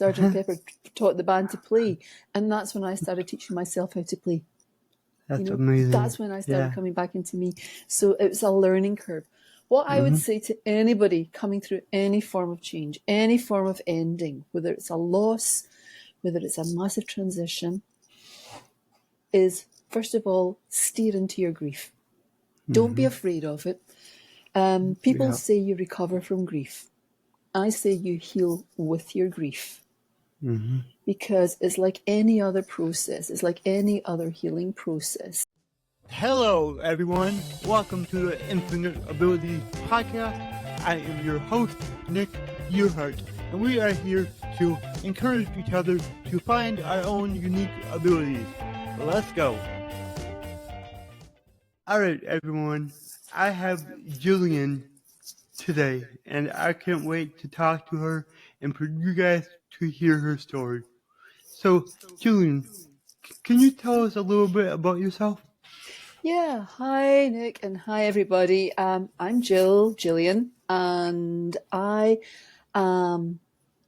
Sergeant Pepper taught the band to play, and that's when I started teaching myself how to play. That's amazing. That's when I started coming back into me. So it was a learning curve. What I would say to anybody coming through any form of change, any form of ending, whether it's a loss, whether it's a massive transition, is first of all, steer into your grief. Don't be afraid of it. People say you recover from grief. I say you heal with your grief. Because it's like any other process. It's like any other healing process. Hello, everyone. Welcome to the Infinite Abilities Podcast. I am your host, Nick Earhart, and we are here to encourage each other to find our own unique abilities. Let's go. All right, everyone. I have Gillian today, and I can't wait to talk to her and for you guys to hear her story. So, Gillian, can you tell us a little bit about yourself? Yeah, hi Nick and hi everybody. I'm Gillian, and I am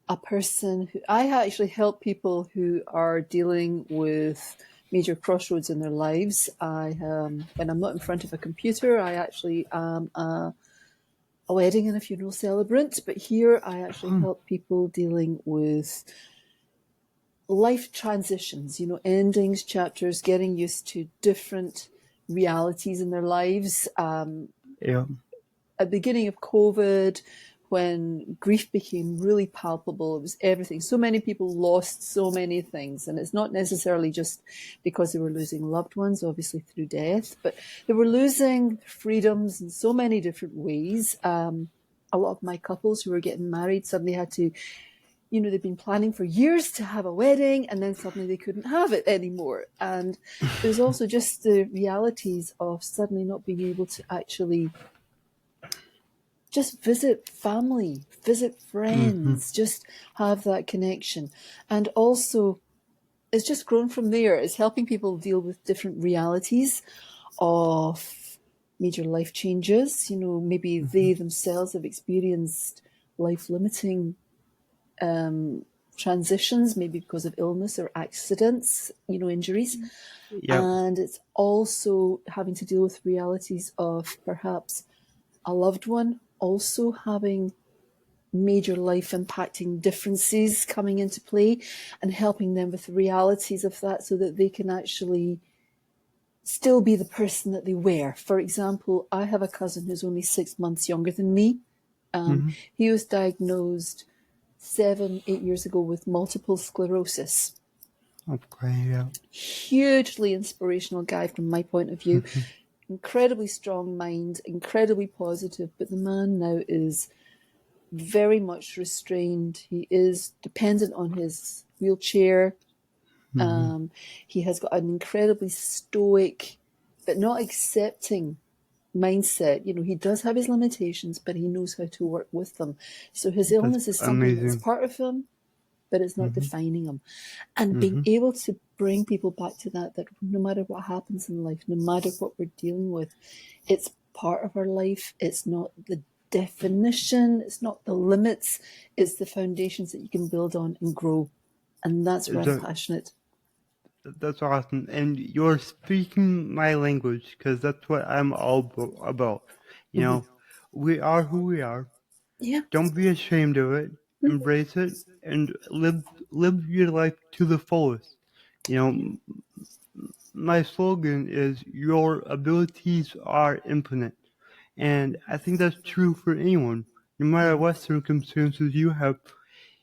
a person who I actually help people who are dealing with major crossroads in their lives. When I'm not in front of a computer, I actually am a wedding and a funeral celebrant, but here I actually help people dealing with life transitions, endings, chapters, getting used to different realities in their lives. At the beginning of COVID, when grief became really palpable, it was everything. So many people lost so many things, and it's not necessarily just because they were losing loved ones, obviously through death, but they were losing freedoms in so many different ways. A lot of my couples who were getting married suddenly had to, they've been planning for years to have a wedding, and then suddenly they couldn't have it anymore. And there's also just the realities of suddenly not being able to actually just visit family, visit friends, just have that connection. And also, it's just grown from there. It's helping people deal with different realities of major life changes. Maybe they themselves have experienced life-limiting transitions, maybe because of illness or accidents, injuries. And it's also having to deal with realities of perhaps a loved one also having major life impacting differences coming into play, and helping them with the realities of that so that they can actually still be the person that they were. For example, I have a cousin who's only 6 months younger than me. He was diagnosed 7-8 years ago with multiple sclerosis. Okay, Hugely inspirational guy from my point of view. Incredibly strong mind, incredibly positive, but the man now is very much restrained. He is dependent on his wheelchair. He has got an incredibly stoic but not accepting mindset. He does have his limitations, but he knows how to work with them. So his illness is something that's part of him, but it's not defining him. And being able to bring people back to that no matter what happens in life, no matter what we're dealing with, it's part of our life. It's not the definition, it's not the limits, it's the foundations that you can build on and grow. And that's where I'm passionate. That's awesome. And you're speaking my language, because that's what I'm all about. We are who we are. Yeah. Don't be ashamed of it. Embrace it and live your life to the fullest. My slogan is your abilities are infinite. And I think that's true for anyone. No matter what circumstances you have,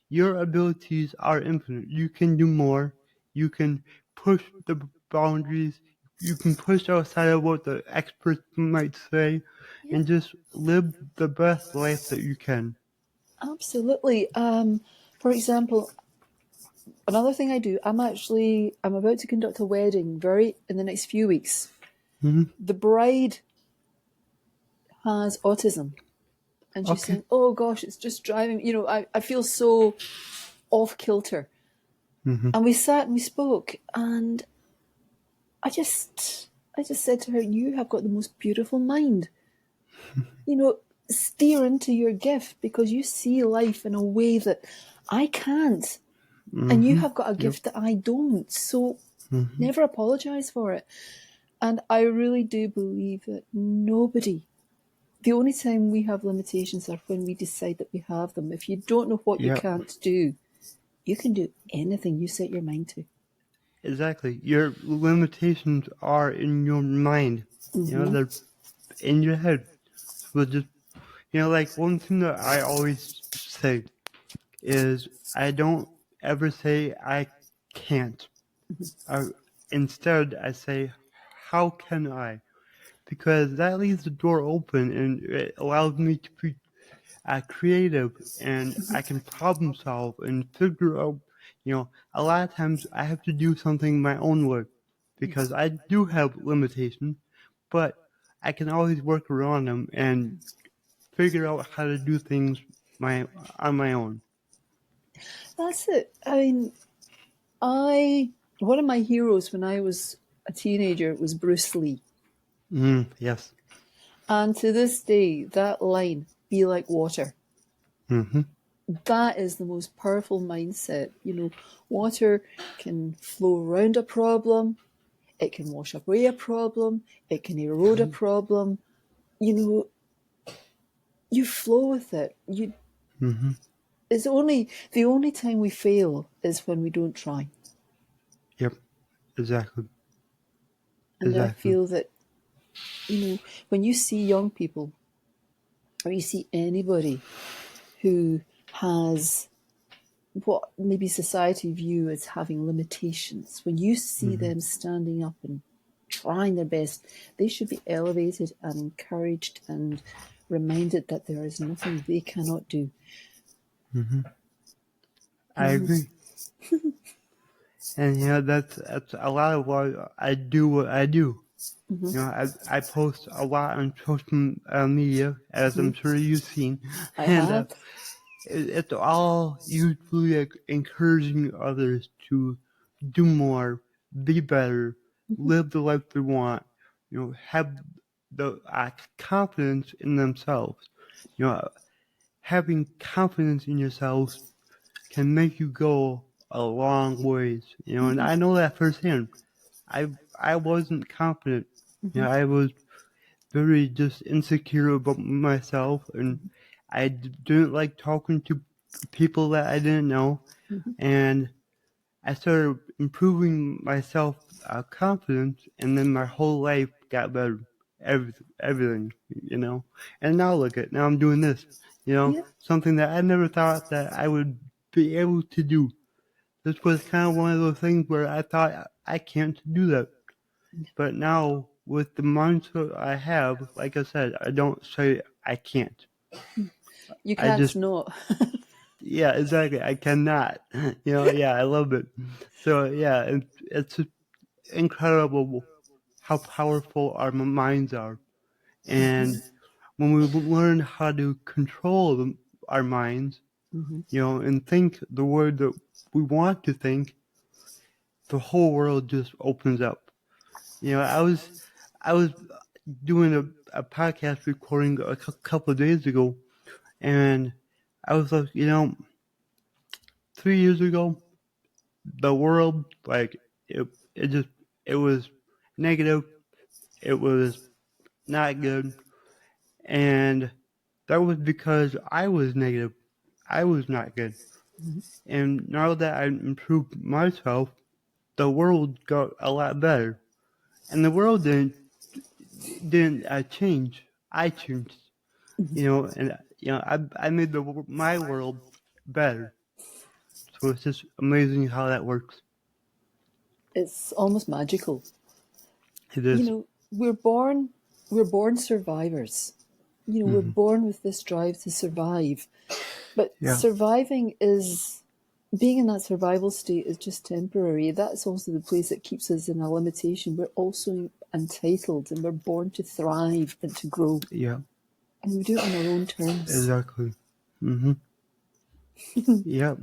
your abilities are infinite. You can do more. You can push the boundaries. You can push outside of what the experts might say, and just live the best life that you can. Absolutely. For example, another thing I do, I'm about to conduct a wedding in the next few weeks. The bride has autism, and she's saying, "Oh gosh, it's just driving. I feel so off kilter." And we sat and we spoke, and I just said to her, "You have got the most beautiful mind. Steer into your gift, because you see life in a way that I can't." And you Mm-hmm. have got a Yep. gift that I don't. So Mm-hmm. never apologize for it. And I really do believe that the only time we have limitations are when we decide that we have them. If you don't know what you Yep. can't do, you can do anything you set your mind to. Exactly. Your limitations are in your mind. Mm-hmm. They're in your head. So just, like one thing that I always say is I don't ever say I can't. I, Instead, I say, how can I? Because that leaves the door open and it allows me to be creative and I can problem solve and figure out, a lot of times I have to do something my own way because I do have limitations, but I can always work around them and figure out how to do things my on my own. That's it. I mean, I one of my heroes when I was a teenager was Bruce Lee. Yes. And to this day, that line, be like water, Mm-hmm. that is the most powerful mindset. Water can flow around a problem, it can wash away a problem, it can erode a problem. You know, you flow with it. Mm-hmm. It's only the only time we fail is when we don't try. Yep. Exactly. And I Exactly. feel that, when you see young people or you see anybody who has what maybe society view as having limitations, when you see Mm-hmm. them standing up and trying their best, they should be elevated and encouraged and reminded that there is nothing they cannot do. Mm-hmm. I And agree. And that's a lot of why I do what I do. mhm, I post a lot on social media, as I'm mhm, sure you've seen, I and have. it's all usually like encouraging others to do more, be better, Mhm, live the life they want, have the confidence in themselves. You know, Having confidence in yourself can make you go a long ways. And mhm, I know that firsthand. I wasn't confident. mhm, I was very just insecure about myself, and I didn't like talking to people that I didn't know. mhm. And I started improving my self confidence, and then my whole life got better. Everything, And now look at now I'm doing this, Yeah. something that I never thought that I would be able to do. This was kind of one of those things where I thought I can't do that. But now, with the mindset I have, like I said, I don't say I can't. You I can't just, not. yeah, exactly. I cannot. Yeah, I love it. So, yeah, it's incredible how powerful our minds are. And when we learn how to control our minds, Mhm. and think the word that we want to think, the whole world just opens up. I was doing a podcast recording a couple of days ago, and I was like, 3 years ago, the world, like, it just, it was negative, it was not good, and that was because I was negative. I was not good. And now that I improved myself, the world got a lot better. And the world didn't change. I changed. And I made my world better. So it's just amazing how that works. It's almost magical. It is. We're born survivors. We're Mm-hmm. born with this drive to survive. But Yeah. surviving is being in that survival state is just temporary. That's also the place that keeps us in a limitation. We're also entitled and we're born to thrive and to grow. Yeah. And we do it on our own terms. Exactly. Mm-hmm. Yeah.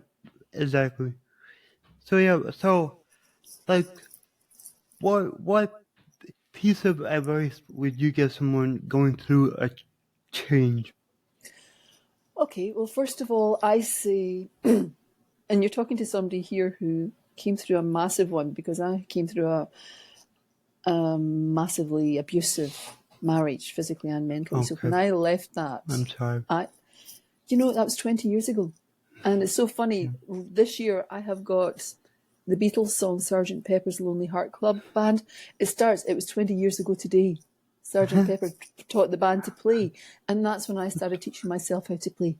Exactly. So yeah. So like, what piece of advice would you give someone going through a change? Okay, well, first of all, I say And you're talking to somebody here who came through a massive one, because I came through a massively abusive marriage, physically and mentally. So Okay. when I left that, I'm sorry. that was 20 years ago. And it's so funny. This year I have got the Beatles song Sgt. Pepper's Lonely Heart Club Band. It was 20 years ago today. Sgt. Pepper taught the band to play. And that's when I started teaching myself how to play.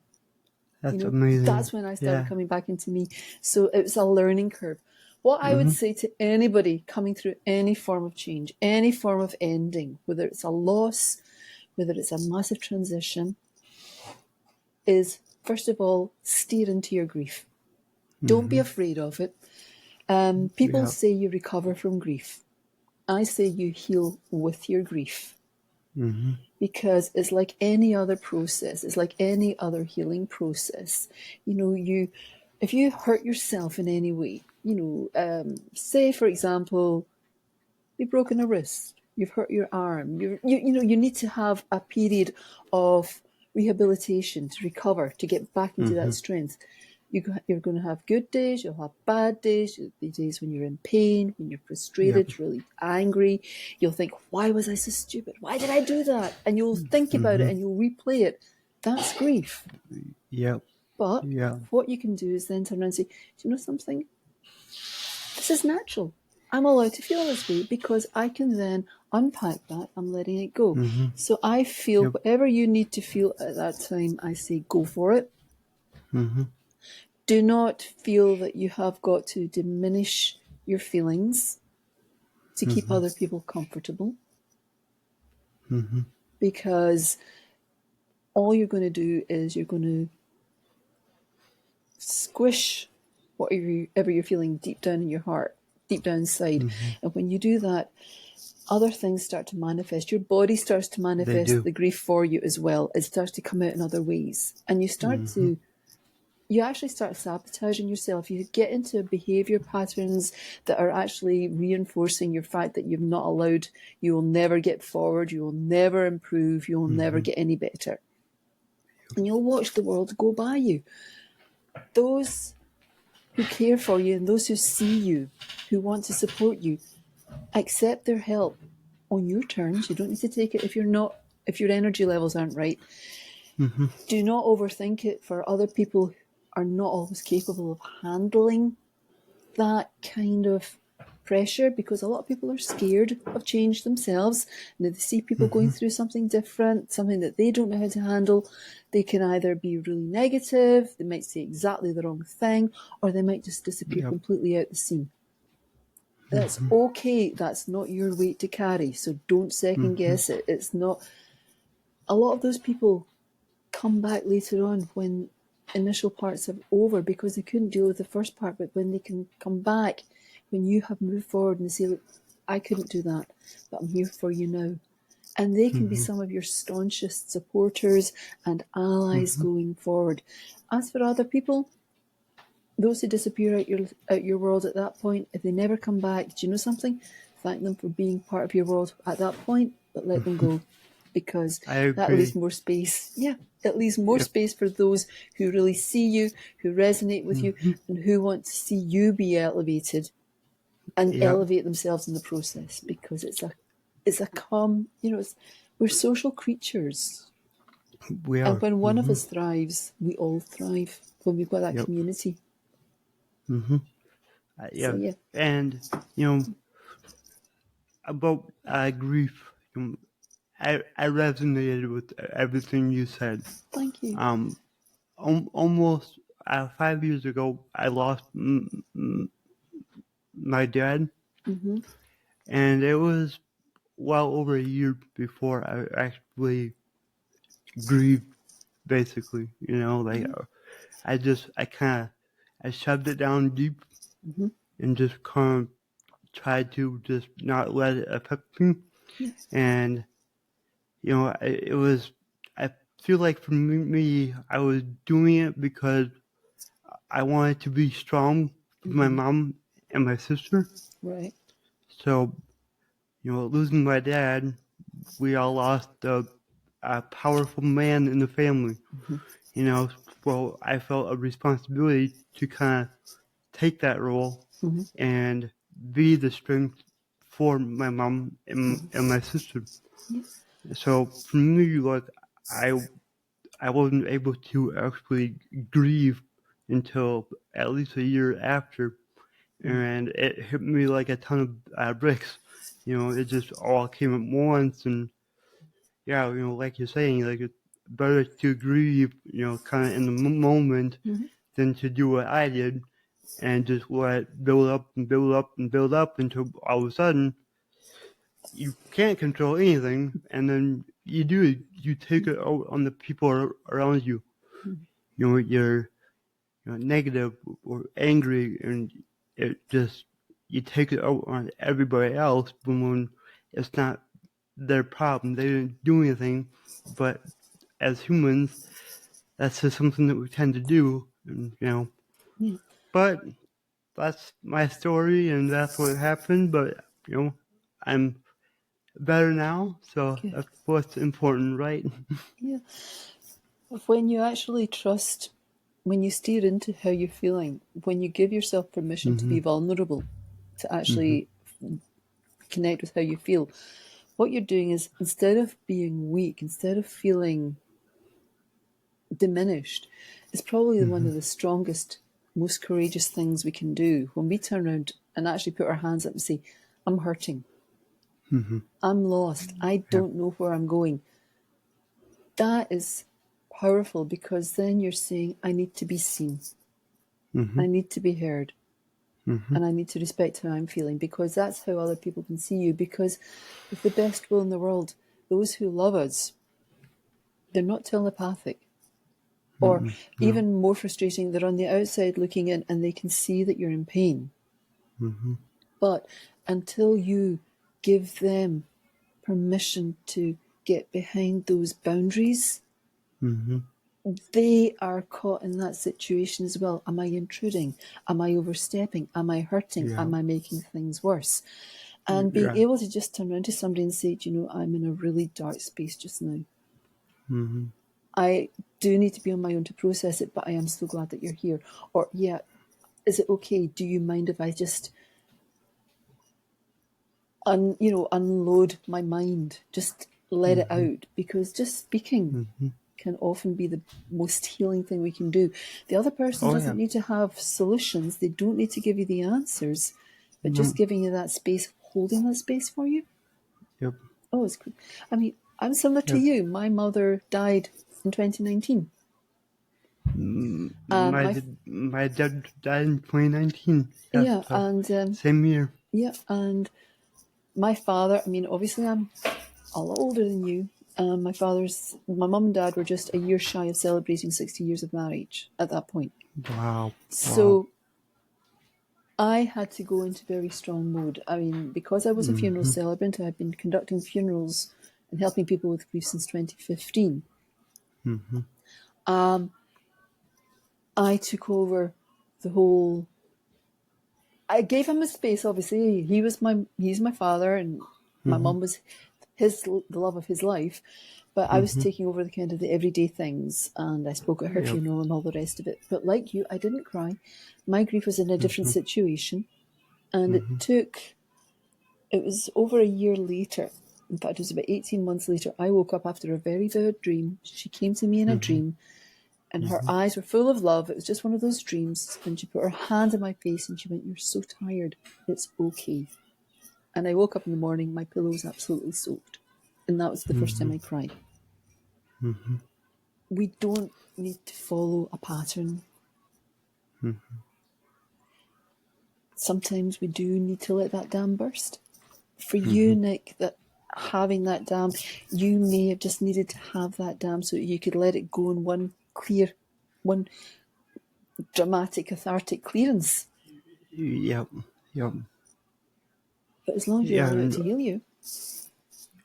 That's amazing. That's when I started coming back into me. So it was a learning curve. What I would say to anybody coming through any form of change, any form of ending, whether it's a loss, whether it's a massive transition, is first of all, steer into your grief. Don't be afraid of it. People say you recover from grief. I say you heal with your grief. Because it's like any other process. It's like any other healing process. If you hurt yourself in any way, say for example, you've broken a wrist, you've hurt your arm, you need to have a period of rehabilitation to recover, to get back into that strength. You're going to have good days, you'll have bad days, you'll be days when you're in pain, when you're frustrated, really angry. You'll think, why was I so stupid? Why did I do that? And you'll think about it and you'll replay it. That's grief. Yep. But what you can do is then turn around and say, do you know something? This is natural. I'm allowed to feel this way, because I can then unpack that. I'm letting it go. So I feel whatever you need to feel at that time, I say go for it. Do not feel that you have got to diminish your feelings to keep other people comfortable. Because all you're going to do is you're going to squish whatever you're feeling deep down in your heart, deep down inside. And when you do that, other things start to manifest. Your body starts to manifest the grief for you as well. It starts to come out in other ways. And you actually start sabotaging yourself. You get into behavior patterns that are actually reinforcing your fact that you've not allowed, you will never get forward, you will never improve, you will never get any better. And you'll watch the world go by you. Those who care for you and those who see you, who want to support you, accept their help on your terms. You don't need to take it if your energy levels aren't right. Do not overthink it, for other people are not always capable of handling that kind of pressure, because a lot of people are scared of change themselves. And if they see people going through something different, something that they don't know how to handle, they can either be really negative, they might say exactly the wrong thing, or they might just disappear completely out the scene. That's okay. That's not your weight to carry. So don't second guess it. It's not. A lot of those people come back later on when initial parts are over, because they couldn't deal with the first part. But when they can come back, when you have moved forward and say, look, I couldn't do that, but I'm here for you now. And they can be some of your staunchest supporters and allies going forward. As for other people, those who disappear out your world at that point, if they never come back, do you know something? Thank them for being part of your world at that point, but let them go, because that leaves more space. Yeah, it leaves more space for those who really see you, who resonate with you, and who want to see you be elevated and elevate themselves in the process, because we're social creatures. We are. And when one of us thrives, we all thrive, when we've got that community. So, And about grief, I resonated with everything you said. Thank you. Almost 5 years ago, I lost my dad, and it was well over a year before I actually grieved. Basically, I shoved it down deep and just kind of tried to just not let it affect me. Yes. And I feel like for me, I was doing it because I wanted to be strong for my mom and my sister. Right. So, losing my dad, we all lost a powerful man in the family. well, I felt a responsibility to kind of take that role Mm-hmm. and be the strength for my mom and my sister. Yeah. So for me, like I I wasn't able to actually grieve until at least a year after, and it hit me like a ton of bricks. It just all came at once, and yeah, like you're saying, like it's better to grieve, kind of in the moment Mm-hmm. than to do what I did and just let it build up and build up and build up until all of a sudden you can't control anything, and then you take it out on the people around you. You're negative or angry, and it just you take it out on everybody else when it's not their problem. They didn't do anything, but as humans, that's just something that we tend to do, and. Yeah. But that's my story, and that's what happened. But I'm better now, so Good. that's what's important, right? Yeah. When you actually trust, when you steer into how you're feeling, when you give yourself permission to Mm-hmm. be vulnerable, to Mm-hmm. actually connect with how you feel, what you're doing is instead of being weak, instead of feeling diminished, it's probably one Mm-hmm. of the strongest, most courageous things we can do when we turn around and actually put our hands up and say, I'm hurting, Mm-hmm. I'm lost, I Yeah. don't know where I'm going. That is powerful because then you're saying, I need to be seen, Mm-hmm. I need to be heard, Mm-hmm. and I need to respect how I'm feeling because that's how other people can see you. Because with the best will in the world, those who love us, they're not telepathic. Or Mm-hmm. No. even more frustrating, they're on the outside looking in and they can see that you're in pain. Mm-hmm. But until you give them permission to get behind those boundaries, Mm-hmm. they are caught in that situation as well. Am I intruding? Am I overstepping? Am I hurting? Yeah. Am I making things worse? And being Yeah. able to just turn around to somebody and say, I'm in a really dark space just now. Mm-hmm. I do need to be on my own to process it, but I am so glad that you're here. Or, yeah, is it okay? Do you mind if I just unload my mind, just let it Mm-hmm. out? Because just speaking Mm-hmm. can often be the most healing thing we can do. The other person Oh yeah. doesn't need to have solutions. They don't need to give you the answers, but No. just giving you that space, holding that space for you. Yep. Oh, it's good. I mean, I'm similar to Yep. you. My mother died in 2019. My My dad died in 2019. Yes. Yeah, So and same year. yeah, and my father. I mean, obviously, I'm a lot older than you. My mum and dad were just a year shy of celebrating 60 years of marriage at that point. Wow. Wow. So I had to go into very strong mode. I mean, because I was a funeral Mm-hmm. celebrant, I've been conducting funerals and helping people with grief since 2015. Mm-hmm. I took over the whole. I gave him a space. Obviously, he's my father, and my Mm-hmm. mum was the love of his life. But I was Mm-hmm. taking over the kind of the everyday things, and I spoke at her Yep. funeral and all the rest of it. But like you, I didn't cry. My grief was in a different Mm-hmm. situation, and Mm-hmm. it was over a year later. In fact, it was about 18 months later. I woke up after a very vivid dream. She came to me in a Mm-hmm. dream, and her Mm-hmm. eyes were full of love. It was just one of those dreams. And she put her hand on my face and she went, "You're so tired. It's okay." And I woke up in the morning, my pillow was absolutely soaked. And that was the first time Mm-hmm. I cried. Mm-hmm. We don't need to follow a pattern. Sometimes we do need to let that dam burst. For you, Mm-hmm. Nick, that having that dam, you may have just needed to have that dam so you could let it go in one dramatic, cathartic clearance. Yep. Yep. But as long as you Yeah. allow it And to heal you,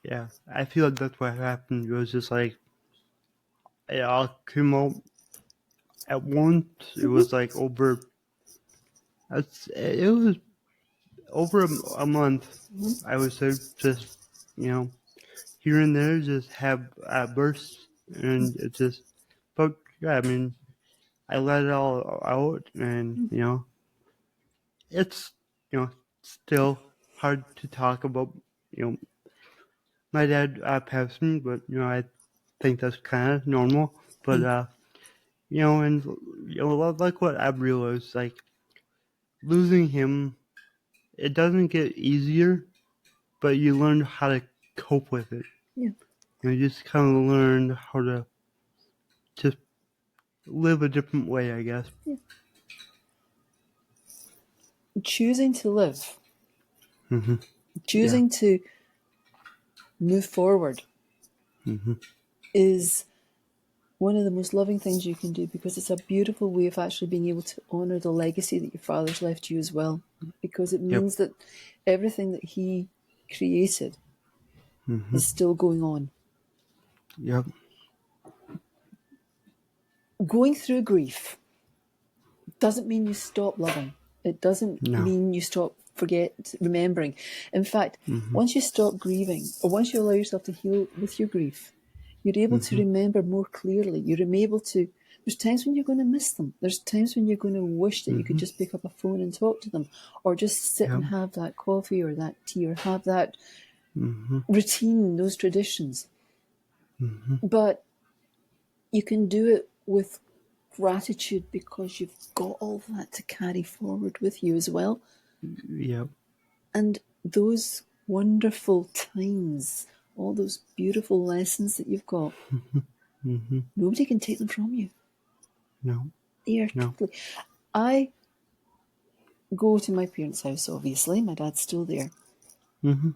yeah, I feel like that's what happened. It was just like it all came out at once. It was like over. It was over a month. I would say just you know here and there just have bursts, and it just. But yeah, I mean. I let it all out, and it's still hard to talk about. My dad passing, but I think that's kind of normal. But and like what I've realized, like losing him, it doesn't get easier, but you learn how to cope with it. Yeah. You just kind of learn how to just live a different way, I guess. Yeah. Choosing to live, Mm-hmm. choosing to move forward is one of the most loving things you can do, because it's a beautiful way of actually being able to honour the legacy that your father's left you as well, because it means that everything that he created is still going on. Yep. Going through grief doesn't mean you stop loving. It doesn't No. mean you stop remembering. In fact, once you stop grieving, or once you allow yourself to heal with your grief, you're able to remember more clearly. You're able to. There's times when you're going to miss them. There's times when you're going to wish that you could just pick up a phone and talk to them, or just sit and have that coffee or that tea, or have that routine, those traditions. But you can do it with gratitude, because you've got all that to carry forward with you as well. Yep. And those wonderful times, all those beautiful lessons that you've got, nobody can take them from you. No. They are totally. I go to my parents' house, obviously. My dad's still there.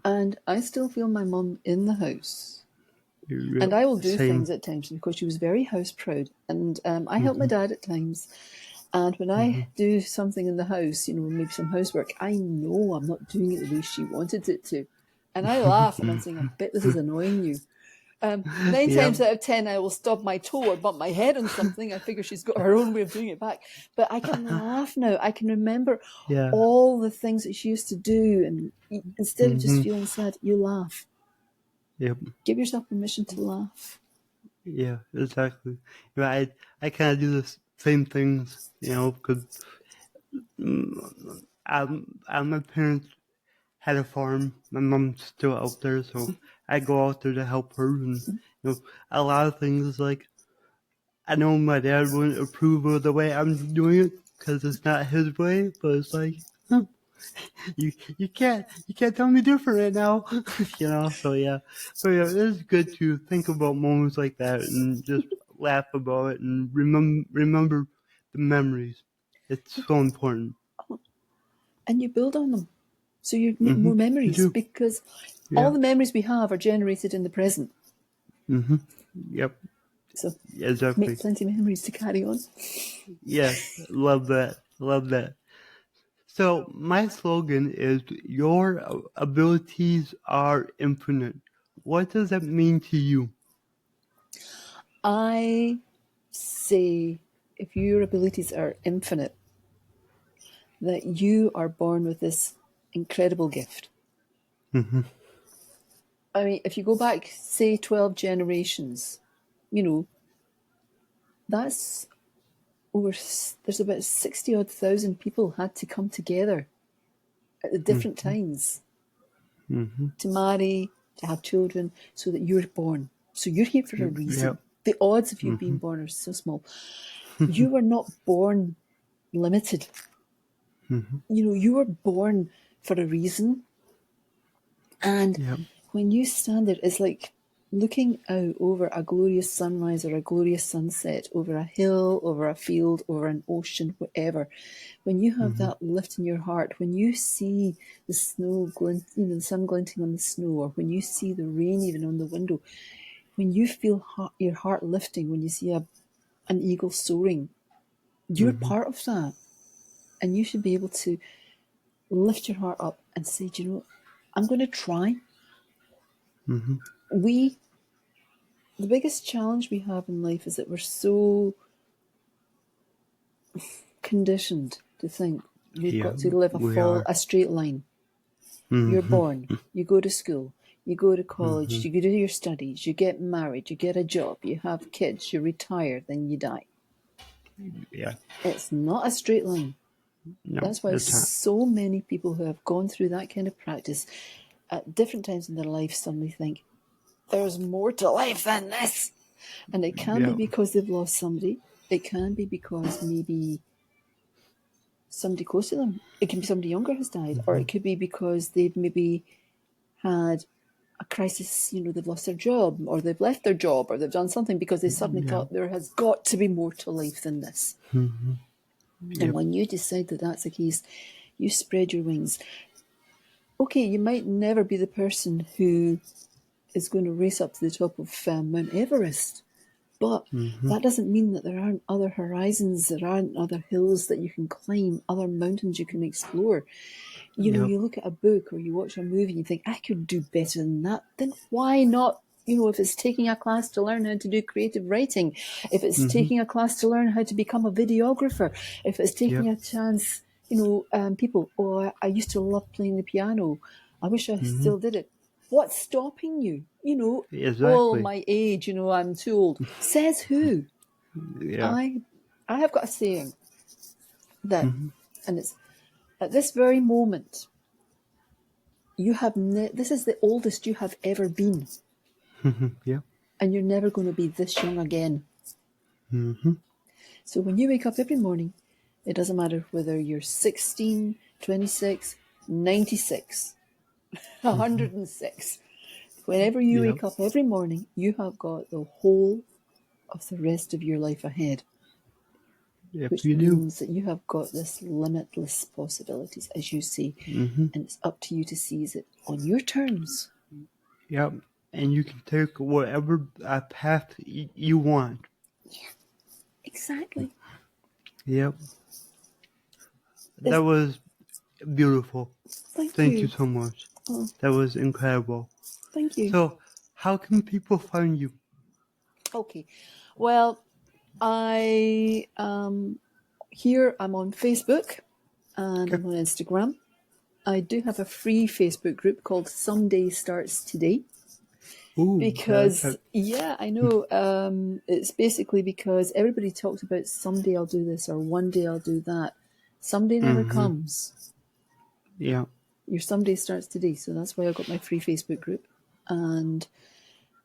And I still feel my mum in the house. Yep. And I will do Same. things at times, because she was very house proud. And I help my dad at times. And when I do something in the house, maybe some housework, I know I'm not doing it the way she wanted it to. And I laugh and I'm saying, I bet this is annoying you. 9 times out of 10, I will stub my toe or bump my head on something. I figure she's got her own way of doing it back. But I can laugh now. I can remember all the things that she used to do. And instead of just feeling sad, you laugh. Yep. Give yourself permission to laugh. Yeah, exactly. I kind of do the same things, because my parents had a farm. My mom's still out there, so I go out there to help her. And a lot of things, like, I know my dad wouldn't approve of the way I'm doing it because it's not his way, but it's like, you can't tell me different right now, So yeah, it's good to think about moments like that and just laugh about it and remember the memories. It's so important. And you build on them. So you make more memories, because all the memories we have are generated in the present. Yep. So Exactly. make plenty of memories to carry on. Yeah, love that. So my slogan is, your abilities are infinite. What does that mean to you? I say, if your abilities are infinite, that you are born with this incredible gift. I mean, if you go back, say, 12 generations, that's there's about 60 odd thousand people had to come together at the different times to marry, to have children, so that you're born. So you're here for a reason. Yep. The odds of you being born are so small. You were not born limited. You were born for a reason. And when you stand there, it's like looking out over a glorious sunrise or a glorious sunset, over a hill, over a field, over an ocean, whatever. When you have that lift in your heart, when you see the snow the sun glinting on the snow, or when you see the rain even on the window, when you feel your heart lifting, when you see an eagle soaring, you're part of that. And you should be able to lift your heart up and say, do you know, I'm going to try. The biggest challenge we have in life is that we're so conditioned to think we've got to live a straight line. You're born, you go to school, you go to college, you go do your studies, you get married, you get a job, you have kids, you retire, then you die. Yeah. It's not a straight line. No, That's why it's not. so many people who have gone through that kind of practice at different times in their life suddenly think, there's more to life than this. And it can be Yeah. because they've lost somebody. It can be because maybe somebody close to them, it can be somebody younger has died, or it could be because they've maybe had a crisis, they've lost their job, or they've left their job, or they've done something because they suddenly Yeah. thought there has got to be more to life than this. And Yep. when you decide that that's the case, you spread your wings. Okay, you might never be the person who is going to race up to the top of Mount Everest, but that doesn't mean that there aren't other horizons, there aren't other hills that you can climb, other mountains you can explore. Yep. You look at a book or you watch a movie and you think, I could do better than that. Then why not? If it's taking a class to learn how to do creative writing, if it's taking a class to learn how to become a videographer, if it's taking Yep. a chance, people, I used to love playing the piano. I wish I still did it. What's stopping you? Oh, Exactly. my age, I'm too old. Says who? Yeah. I have got a saying that, and it's at this very moment, this is the oldest you have ever been, Yeah. and you're never going to be this young again. So when you wake up every morning, it doesn't matter whether you're 16, 26, 96, 106. Whenever you Yep. wake up every morning, you have got the whole of the rest of your life ahead, Yep. which You do. means that you have got this limitless possibilities, as you say, and it's up to you to seize it on your terms. Yep. And you can take whatever path you want. Exactly. Yep. It's, That was beautiful. thank Thank you you. so much. Oh, That was incredible. thank you. So, how can people find you? Okay. Well, I here I'm on Facebook and Okay. I'm on Instagram. I do have a free Facebook group called Someday Starts Today Ooh, I like because that. I know it's basically because everybody talks about someday I'll do this or one day I'll do that. Someday never comes. Yeah. Your someday starts today, so that's why I got my free Facebook group, and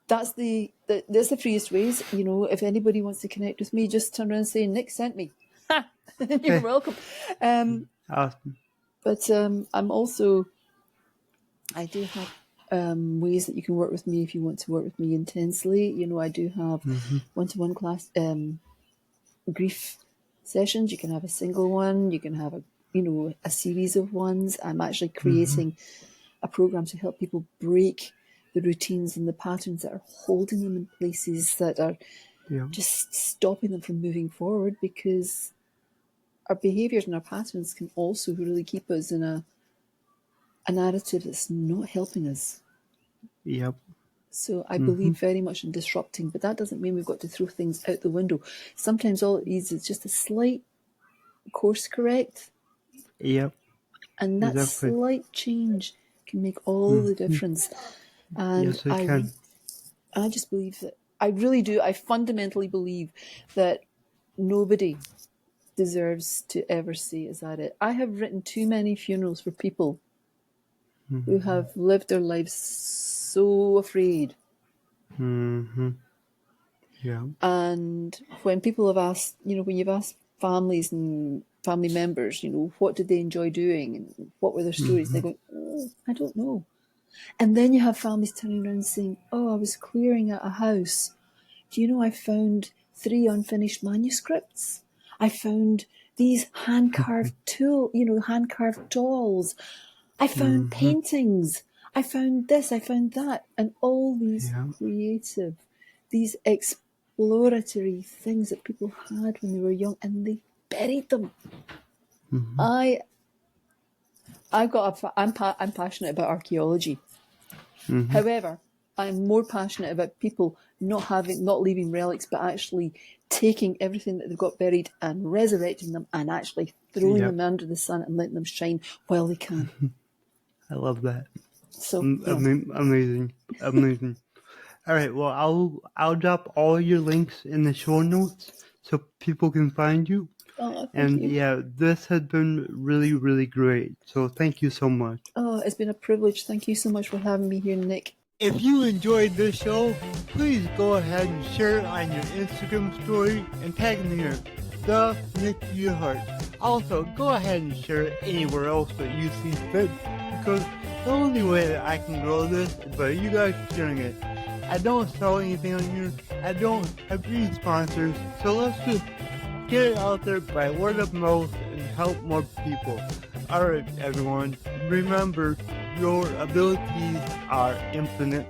that's that's the freest ways. If anybody wants to connect with me, just turn around and say Nick sent me. You're Okay. welcome. Awesome. But I'm also, I do have ways that you can work with me if you want to work with me intensely. I do have one-to-one class grief sessions. You can have a single one. You can have a series of ones. I'm actually creating a program to help people break the routines and the patterns that are holding them in places that are Yeah. just stopping them from moving forward, because our behaviors and our patterns can also really keep us in a narrative that's not helping us. Yep. So I believe very much in disrupting, but that doesn't mean we've got to throw things out the window. Sometimes all it needs is just a slight course correct, Yep. and that Exactly. slight change can make all the difference. And Yes, it can. I just believe that, I really do, I fundamentally believe that nobody deserves to ever say, is that it? I have written too many funerals for people who have lived their lives so afraid. Yeah. And when people have asked, when you've asked families and family members, what did they enjoy doing and what were their stories, they go, I don't know. And then you have families turning around saying, oh, I was clearing out a house. Do you know I found 3 unfinished manuscripts? I found these hand carved dolls. I found paintings. I found this, I found that. And all these Yeah. creative, these exploratory things that people had when they were young, and they buried them. I I'm passionate about archaeology. However, I'm more passionate about people not leaving relics, but actually taking everything that they've got buried and resurrecting them and actually throwing Yep. them under the sun and letting them shine while they can. I love that. So yeah. Amazing. Amazing. All right. Well, I'll drop all your links in the show notes so people can find you. Oh, thank And you. yeah, this has been really, really great. So thank you so much. Oh, it's been a privilege. Thank you so much for having me here, Nick. If you enjoyed this show, please go ahead and share it on your Instagram story and tag me in the Nick to Your Heart. Also, go ahead and share it anywhere else that you see fit, because the only way that I can grow this is by you guys sharing it. I don't sell anything on here. I don't have any sponsors, so let's just get it out there by word of mouth and help more people. Alright, everyone, remember, your abilities are infinite.